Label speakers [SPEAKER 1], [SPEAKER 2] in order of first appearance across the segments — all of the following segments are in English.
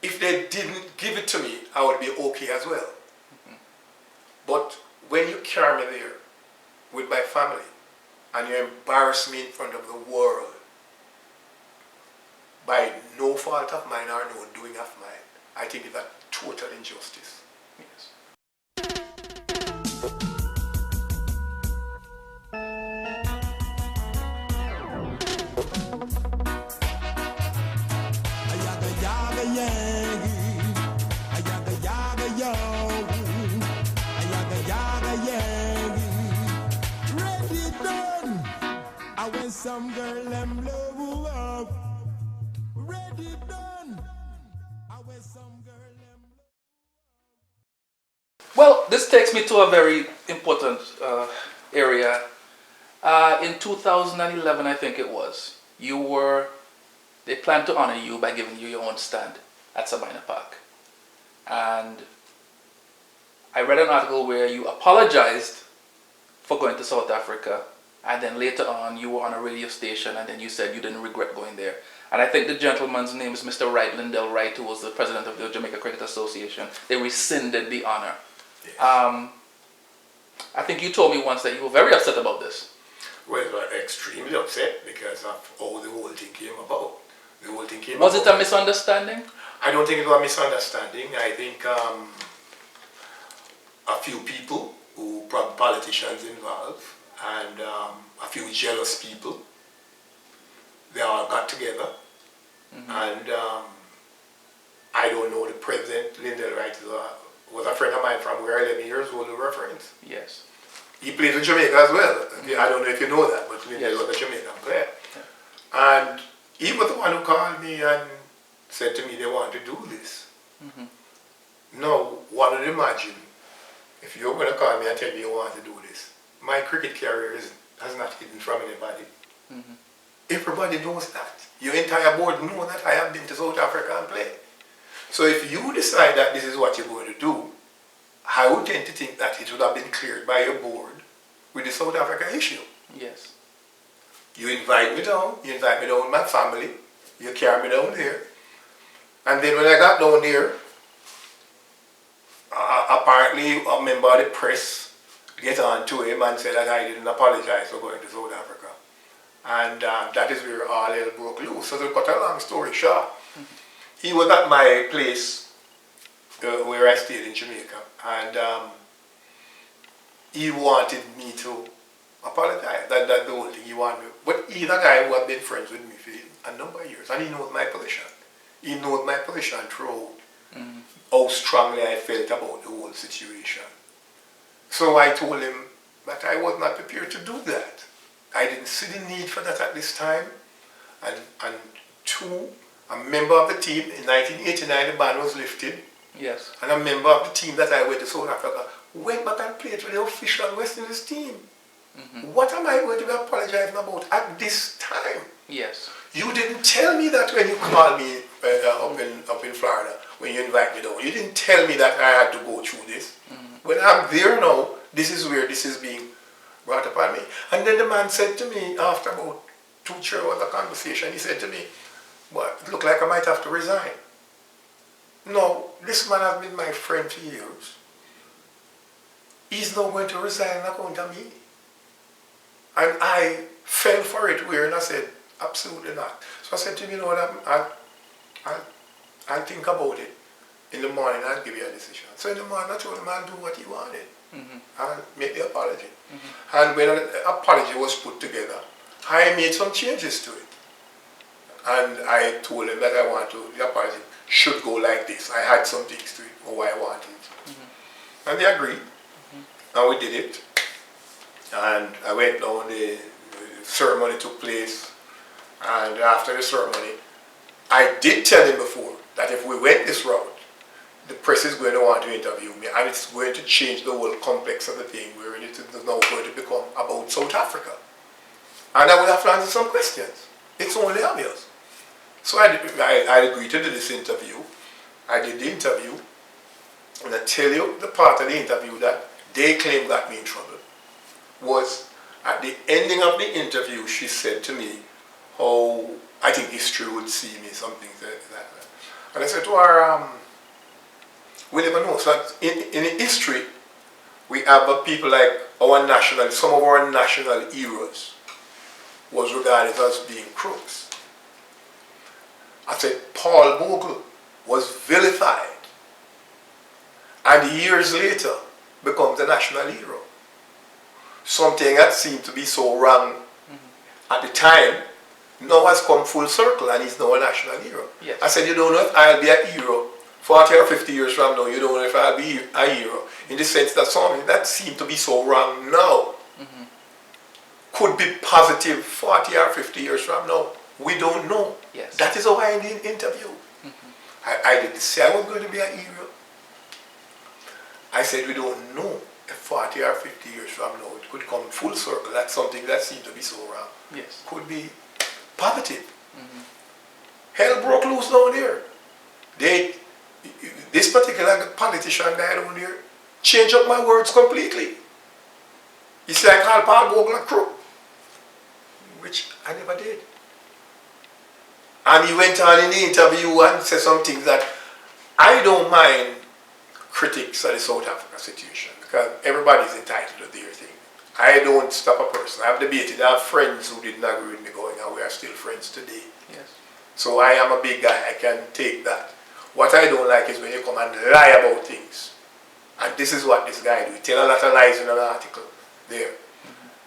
[SPEAKER 1] if they didn't give it to me, I would be okay as well. But when you carry me there with my family and you embarrass me in front of the world by no fault of mine or no doing of mine, I think it's a total injustice.
[SPEAKER 2] Yes.
[SPEAKER 3] Some girl them love ready done. I wear some girl them.
[SPEAKER 2] Well, this takes me to a very important area. In 2011, I think it was, they planned to honor you by giving you your own stand at Sabina Park. And I read an article where you apologized for going to South Africa, and then later on you were on a radio station and then you said you didn't regret going there. And I think the gentleman's name is Mr. Wright, Lindell Wright, who was the president of the Jamaica Cricket Association. They rescinded the honor.
[SPEAKER 1] Yes.
[SPEAKER 2] I think you told me once that you were very upset about this.
[SPEAKER 1] Well, extremely upset because of how the whole thing came about. The whole thing came
[SPEAKER 2] Was
[SPEAKER 1] about.
[SPEAKER 2] it a misunderstanding?
[SPEAKER 1] I don't think it was a misunderstanding. I think a few people, probably politicians involved, and a few jealous people, they all got together. And I don't know, the president, Lindell Wright, was a friend of mine from where 11 years old, we were friends.
[SPEAKER 2] Yes.
[SPEAKER 1] He played in Jamaica as well. I don't know if you know that, but Lindell was a Jamaican player. Yeah. And he was the one who called me and said to me they want to do this. Now, one would imagine, if you're going to call me and tell me you want to do this, my cricket career has not hidden from anybody. Everybody knows that. Your entire board knows that I have been to South Africa and played. So if you decide that this is what you're going to do, I would tend to think that it would have been cleared by your board with the South Africa issue.
[SPEAKER 2] Yes.
[SPEAKER 1] You invite me down with my family, you carry me down there. And then when I got down there, apparently a member of the press get on to him and said that I didn't apologize for going to South Africa. And that is where all hell broke loose. So to cut a long story short, he was at my place where I stayed in Jamaica, and he wanted me to apologize. That's the whole thing he wanted me. But he's a guy who has been friends with me for a number of years, and he knows my position. He knows my position throughout, how strongly I felt about the whole situation. So I told him that I was not prepared to do that. I didn't see the need for that at this time. And two, a member of the team, in 1989 the ban was lifted.
[SPEAKER 2] Yes.
[SPEAKER 1] And a member of the team that I went to South Africa went back and played for the official West Indies team. What am I going to be apologizing about at this time?
[SPEAKER 2] Yes.
[SPEAKER 1] You didn't tell me that when you called me up in Florida, when you invited me down. You didn't tell me that I had to go through this. When I'm there now, this is where this is being brought upon me. And then the man said to me, after about 2-3 hours of conversation, he said to me, well, it looked like I might have to resign. No, this man has been my friend for years. He's not going to resign on account of me. And I fell for it and I said, absolutely not. So I said to him, you know what, I'll think about it. In the morning, I'll give you a decision. So in the morning, I told him I'll do what he wanted. I'll make the apology. And when an apology was put together, I made some changes to it. And I told him that the apology should go like this. I had some things to it, or I wanted it. And they agreed. And we did it. And I went down, the ceremony took place. And after the ceremony, I did tell him before that if we went this route, the press is going to want to interview me, and it's going to change the whole complex of the thing, where it is now going to become about South Africa. And I would have to answer some questions. It's only obvious. So I agreed to do this interview. I did the interview, and I tell you the part of the interview that they claim got me in trouble was at the ending of the interview, she said to me how I think history would see me, something like that. And I said to her, we never know. So in history, we have people like our national, some of our national heroes was regarded as being crooks. I said Paul Bogle was vilified and years later becomes a national hero. Something that seemed to be so wrong at the time now has come full circle and he's now a national hero.
[SPEAKER 2] Yes.
[SPEAKER 1] I said, you don't know if I'll be a hero 40 or 50 years from now, you don't know if I'll be a hero. In the sense that something that seemed to be so wrong now could be positive 40 or 50 years from now. We don't know.
[SPEAKER 2] Yes.
[SPEAKER 1] That is how I did the interview. I didn't say I was going to be a hero. I said we don't know if 40 or 50 years from now it could come full circle. That's something that seemed to be so wrong.
[SPEAKER 2] Yes.
[SPEAKER 1] Could be positive. Hell broke loose down there. This particular politician guy down there changed up my words completely. He said I called Paul Bogle a crook, which I never did. And he went on in the interview and said some things that I don't mind critics of the South Africa situation because everybody's entitled to their thing. I don't stop a person. I've debated. I have friends who didn't agree with me going and we are still friends today.
[SPEAKER 2] Yes.
[SPEAKER 1] So I am a big guy. I can take that. What I don't like is when you come and lie about things. And this is what this guy do. He tell a lot of lies in an article there.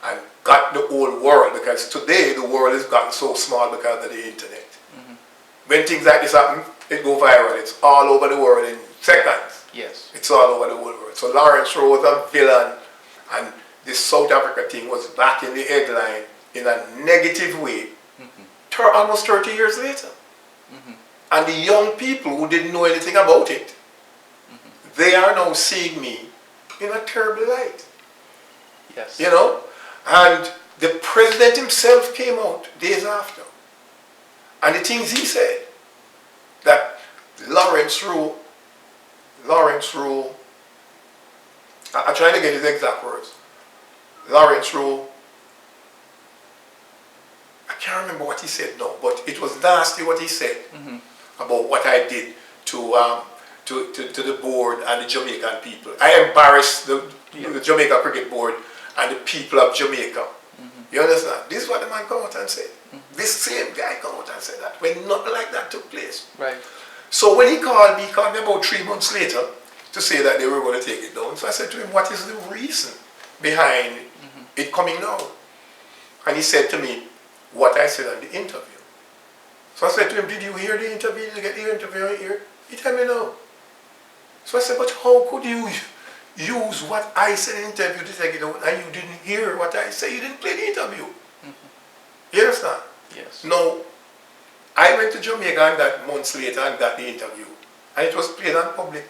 [SPEAKER 1] And got the whole world, because today the world has gotten so small because of the internet. When things like this happen, it go viral. It's all over the world in seconds.
[SPEAKER 2] Yes.
[SPEAKER 1] It's all over the whole world. So Lawrence Rowe was a villain, and this South Africa thing was back in the headline in a negative way almost 30 years later. And the young people who didn't know anything about it, they are now seeing me in a terrible light.
[SPEAKER 2] Yes.
[SPEAKER 1] You know? And the president himself came out days after. And the things he said, that Lawrence Rowe, I'm trying to get his exact words. Lawrence Rowe, I can't remember what he said now, but it was nasty what he said about what I did to the board and the Jamaican people. I embarrassed the Jamaica Cricket Board and the people of Jamaica. You understand? This is what the man come out and said. This same guy come out and said that when nothing like that took place.
[SPEAKER 2] Right.
[SPEAKER 1] So when he called me about 3 months later to say that they were going to take it down. So I said to him, what is the reason behind it coming down? And he said to me what I said on the interview. So I said to him, did you hear the interview? Did you get the interview here? He told me no. So I said, but how could you use what I said in the interview to take it out and you didn't hear what I said? You didn't play the interview. You understand?
[SPEAKER 2] Yes.
[SPEAKER 1] No. I went to Jamaica and that months later and got the interview. And it was played on public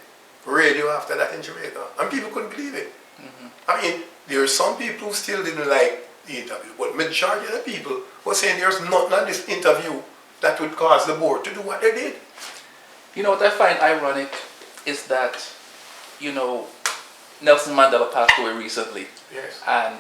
[SPEAKER 1] radio after that in Jamaica. And people couldn't believe it. I mean, there are some people who still didn't like the interview, but majority of the people were saying there's nothing on this interview that would cause the board to do what they did.
[SPEAKER 2] You know what I find ironic is that, you know, Nelson Mandela passed away recently.
[SPEAKER 1] Yes.
[SPEAKER 2] And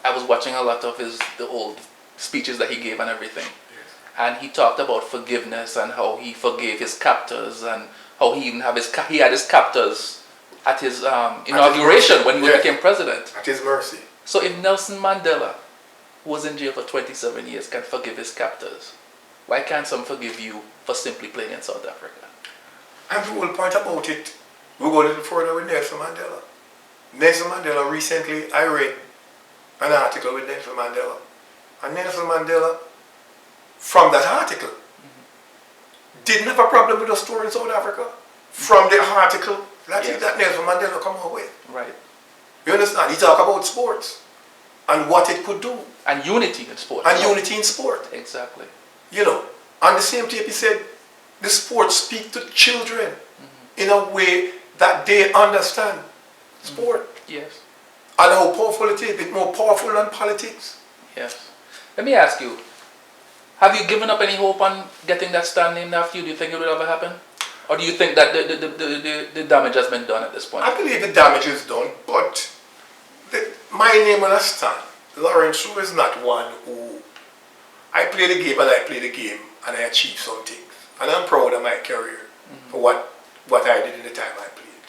[SPEAKER 2] I was watching a lot of the old speeches that he gave and everything.
[SPEAKER 1] Yes.
[SPEAKER 2] And he talked about forgiveness and how he forgave his captors and how he even had his captors at his inauguration when he became president.
[SPEAKER 1] At his mercy.
[SPEAKER 2] So if Nelson Mandela, who was in jail for 27 years, can forgive his captors, why can't some forgive you for simply playing in South Africa?
[SPEAKER 1] And the whole point about it, we go a little further with Nelson Mandela. Nelson Mandela, recently I read an article with Nelson Mandela. And Nelson Mandela, from that article, didn't have a problem with the story in South Africa. From the article that Nelson Mandela come out with.
[SPEAKER 2] Right.
[SPEAKER 1] You understand? He talk about sports and what it could do.
[SPEAKER 2] And unity in sport.
[SPEAKER 1] And unity in sport.
[SPEAKER 2] Exactly.
[SPEAKER 1] You know, on the same tape he said, the sports speak to children in a way that they understand sport.
[SPEAKER 2] Yes.
[SPEAKER 1] And how powerful it is, it's more powerful than politics.
[SPEAKER 2] Yes. Let me ask you, have you given up any hope on getting that stand named after you? Do you think it will ever happen? Or do you think that the damage has been done at this point?
[SPEAKER 1] I believe the damage is done, but my name on a stand, Lawrence Rowe is not one who, I play the game and I play the game and I achieve some things. And I'm proud of my career. for what I did in the time I played.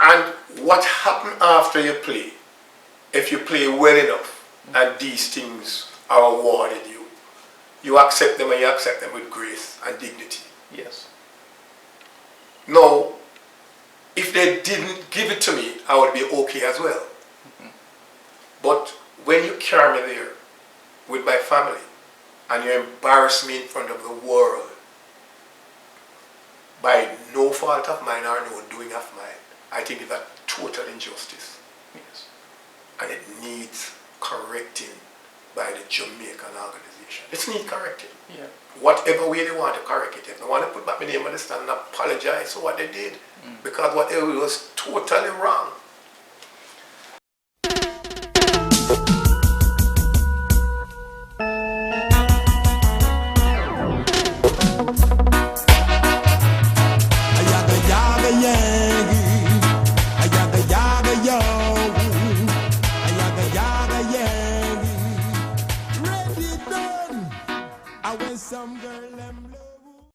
[SPEAKER 1] And what happened after you play, if you play well enough and these things are awarded you, you accept them and you accept them with grace and dignity.
[SPEAKER 2] Yes.
[SPEAKER 1] Now, if they didn't give it to me, I would be okay as well. But when you carry me there with my family and you embarrass me in front of the world by no fault of mine or no doing of mine, I think it's a total injustice.
[SPEAKER 2] Yes.
[SPEAKER 1] And it needs correcting by the Jamaican organization. It needs correcting.
[SPEAKER 2] Yeah.
[SPEAKER 1] Whatever way they want to correct it. If they want to put back my name on the stand and apologize for what they did, because what they did was totally wrong.
[SPEAKER 3] Ayaga yaga yang, ayaga yaga yo, ayaga yaga yang. Ready done. I want some girl them blue.